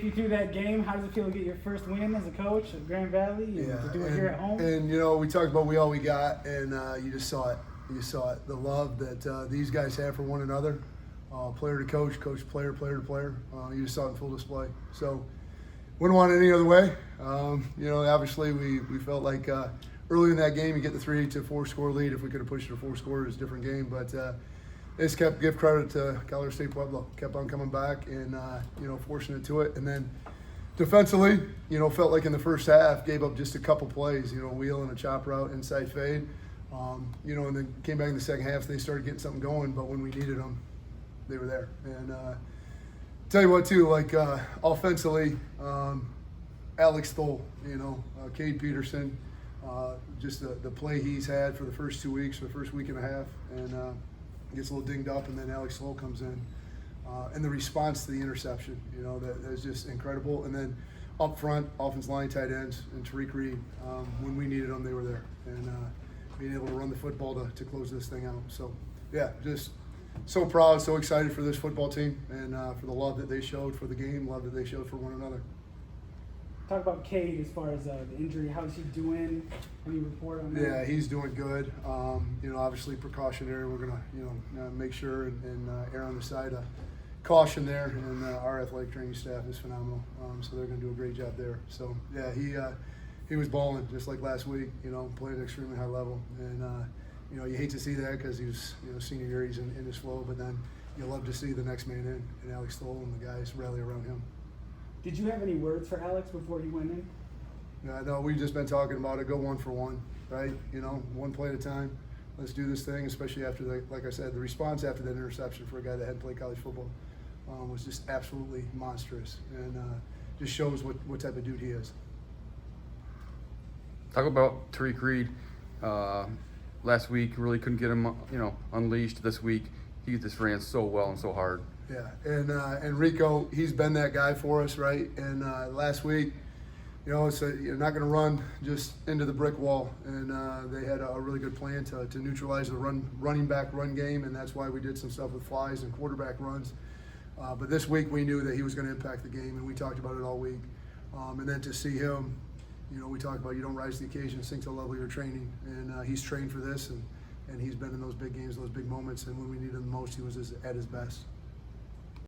You through that game, how does it feel to get your first win as a coach at Grand Valley and to do it here at home? And we talked about we all we got, and you just saw it. You saw it. The love that these guys have for one another, player to coach, coach to player, player to player. You just saw it in full display. So wouldn't want it any other way. Obviously we felt like early in that game you get the 3 to 4 score lead. If we could have pushed it to 4 score, it's a different game. But they just kept give credit to Colorado State-Pueblo. Kept on coming back and forcing it to it. And then defensively, felt like in the first half gave up just a couple plays. Wheel and a chop route inside fade. And then came back in the second half. So they started getting something going. But when we needed them, they were there. And tell you what too, like offensively, Alex Stoll, Cade Peterson, just the play he's had for the first 2 weeks, for the first week and a half, and gets a little dinged up, and then Alex Stoll comes in, and the response to the interception, that is just incredible. And then up front, offensive line, tight ends, and Tariq Reed, when we needed them, they were there, and being able to run the football to close this thing out. So yeah, just so proud, so excited for this football team, and for the love that they showed for the game, love that they showed for one another. Talk about Cade as far as the injury. How's he doing? Any report on that? Yeah, he's doing good. Obviously precautionary. We're gonna make sure and err on the side of caution there. And our athletic training staff is phenomenal. So they're gonna do a great job there. So yeah, he was balling just like last week. Played at an extremely high level. And you hate to see that because he was senior year, he's in his flow. But then you love to see the next man in Alex Stoll and the guys rally around him. Did you have any words for Alex before he went in? No, we've just been talking about it. Go one for one, right? One play at a time. Let's do this thing, especially after like I said, the response after that interception for a guy that hadn't played college football was just absolutely monstrous, and just shows what type of dude he is. Talk about Tariq Reed. Last week, really couldn't get him, unleashed. This week, he just ran so well and so hard. Yeah, and Rico, he's been that guy for us, right? And last week, you're not going to run just into the brick wall, and they had a really good plan to neutralize the running back run game, and that's why we did some stuff with flies and quarterback runs. But this week we knew that he was going to impact the game, and we talked about it all week. And then to see him, we talked about you don't rise to the occasion, sink to the level of your training, and he's trained for this, and he's been in those big games, those big moments, and when we needed him the most, he was at his best.